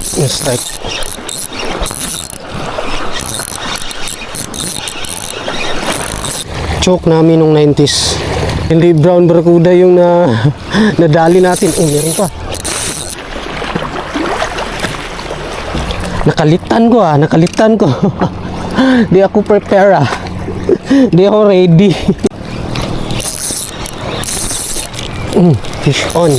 strike. Choke namin nung 90s. Hindi brown barracuda yung nadali natin. Oh, meron pa. Nakalitan ko. Di ako prepare ah. Di ako ready. Fish on.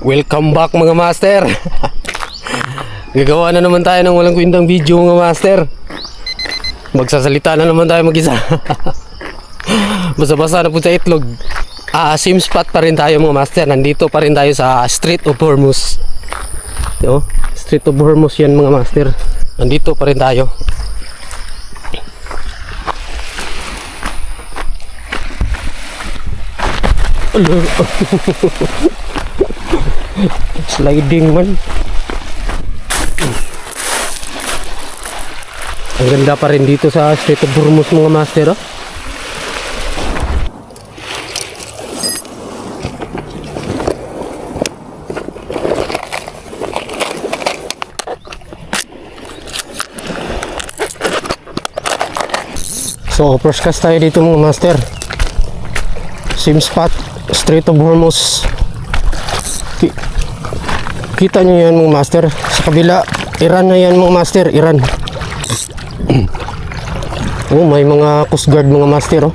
Welcome back mga master. Gagawa na naman tayo ng walang kwentang video mga master. Magsasalita na naman tayo mag-isa. Basa-basa na po sa itlog. Same spot pa rin tayo mga master. Nandito pa rin tayo sa Strait of Hormuz. Yo, Strait of Hormuz yan mga master. Nandito pa rin tayo. Sliding man. Ang ganda pa rin dito sa Strait of Hormuz mga master, oh. So first cast tayo dito mga master. Same spot, Strait of Hormuz. Kita nyo yan mga master. Sa kabila, Iran na yan mga master, Iran. Oh, may mga Coast Guard mga master, oh.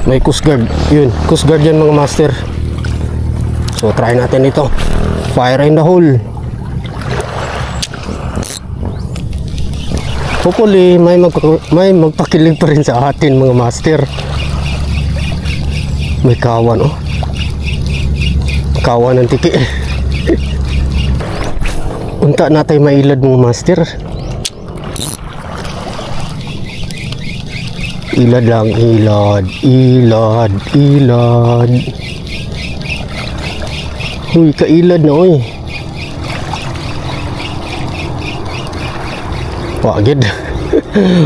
May Coast Guard. Yun, Coast Guard yan mga master. So try natin ito. Fire in the hole. Hopefully may magpakilig pa rin sa atin mga master. May kawan, oh. Kawan ng tiki. Unta natay mailad mga master. Ilad lang, ilad. Uy, kailad na, uy. Wagid.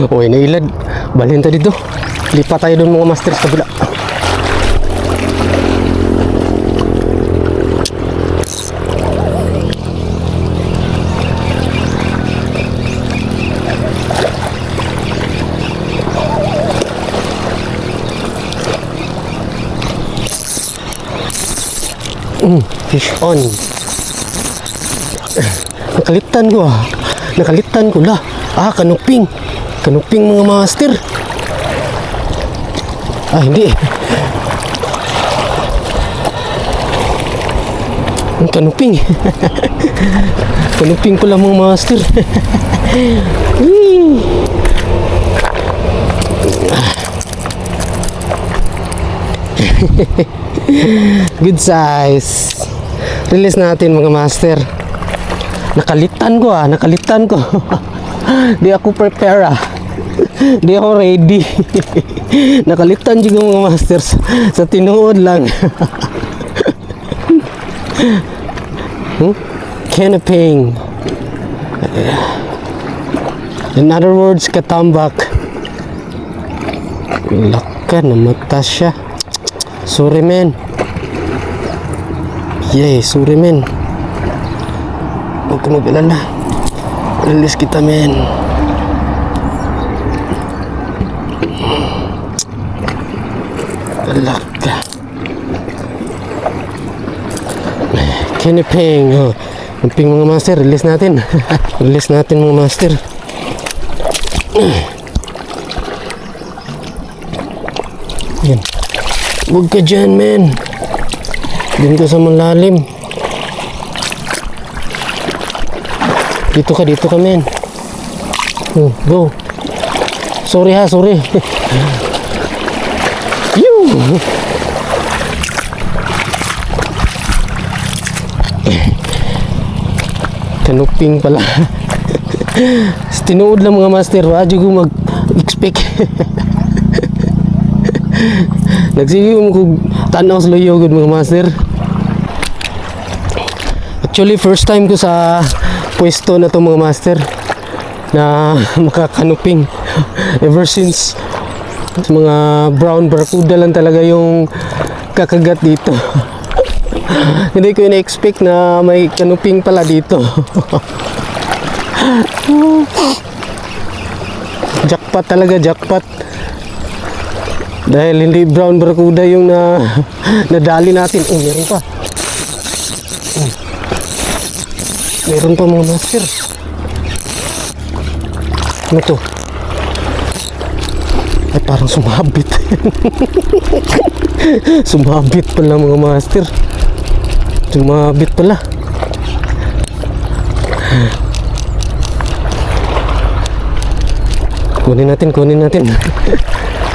Uy, nailad. Balhin tayo dito. Lipat tayo doon mga master sa kabila. Fish on. Nakalitan ko lah. Kanuping mga master. Hindi. Kanuping. Kanuping ko lang mga master. Good size. Release natin mga master. Nakalitan ko. Di ako prepare ah. Di ako ready. Nakalitan juga mga master sa tinuod lang. Canoping. In other words, katambak. Laka na mata siya. Sorry man. Sorry man. Huwag ka mag-alala. Release kita man. Alaka. Canoping. Camping mga master. Release natin. Release natin mga master. Yan. Huwag ka dyan man. Doon ka sa malalim. Dito ka men. Go. Sorry. Kanuping pala. Tinuod lang mga master. Wadyo ko mag-expect. Nagsige ko tanaw sa loyo good mga master. Actually first time ko sa pwesto na to mga master na makakanuping ever since Mga brown barracuda lang talaga yung kakagat dito. Hindi ko ina-expect na may kanuping pala dito. Jackpot talaga, jackpot. Dahil hindi brown barracuda yung nadali natin. Oh, meron pa. Meron pa mga master. Ano to? Ay, parang sumabit. Sumabit pala mga master. Sumabit pala. Kunin natin, kunin natin.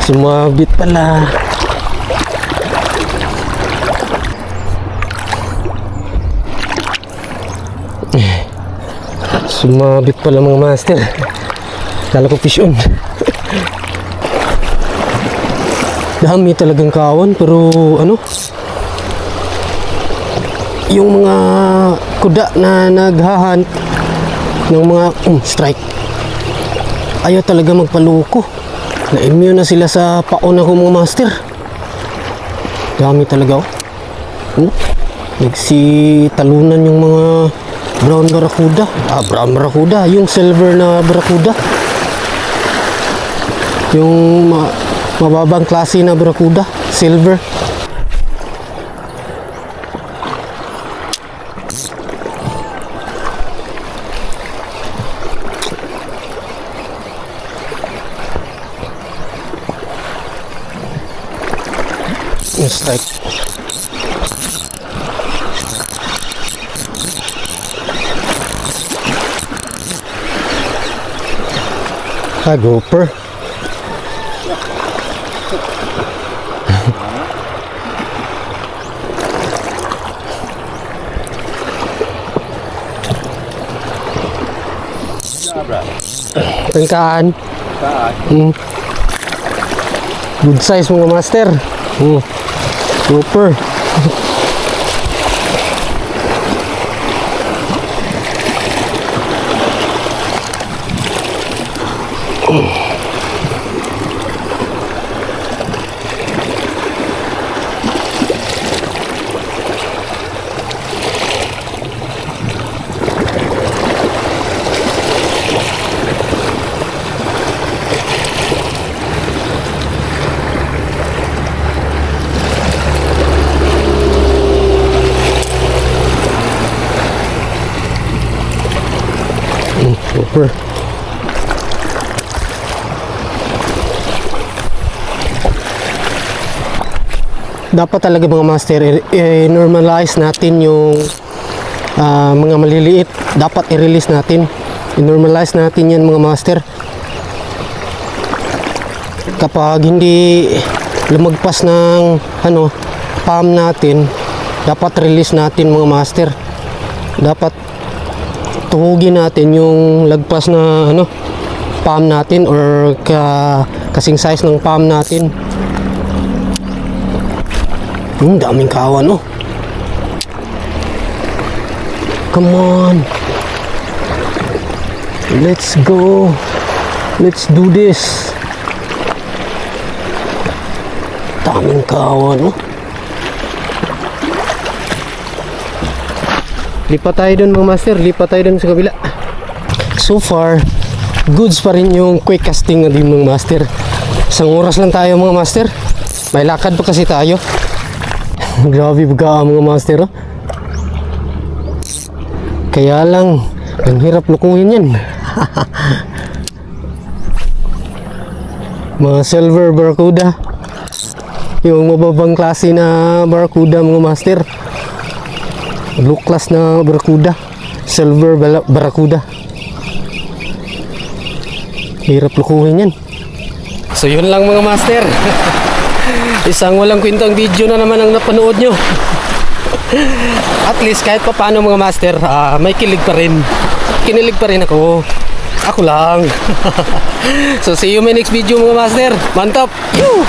Sumabit pala. Sumabit pala mga master. Kala ko fish on. Dami talagang kawan, pero ano, yung mga kuda na naghahunt ng mga strike, ayaw talaga magpaluko. Na-immune na sila sa paon ako mga master. Dami talaga oh. Nagsitalunan yung mga brown barracuda. Brown barracuda, yung silver na barracuda, yung mababang klase na barracuda, silver. Strike. Grouper. Tangkaan. Good size mga master. Grouper. Grouper. Dapat talaga mga master, i-normalize natin yung mga maliliit. Dapat i-release natin, i-normalize natin yan mga master. Kapag hindi lumagpas ng palm natin, dapat release natin mga master. Dapat tuhugin natin yung lagpas na palm natin, or kasing size ng palm natin. Daming kawan oh. Come on. Let's go. Let's do this. Daming kawan oh. Lipat tayo dun mga master. Lipat tayo dun sa kabila. So far, goods pa rin yung quick casting na din mga master. Isang oras lang tayo mga master. May lakad pa kasi tayo. Grabe baga mga master oh. Kaya lang ang hirap lukuhin yan. Mga silver barracuda, yung mababang klase na barracuda mga master. Blue class na barracuda, silver barracuda. Hirap lukuhin yan. So yun lang mga master. Isang walang kwentang video na naman ang napanood nyo. At least kahit pa paano mga master, may kilig pa rin. Kinilig pa rin ako. Ako lang. So see you in my next video mga master. Mantap! Yoo!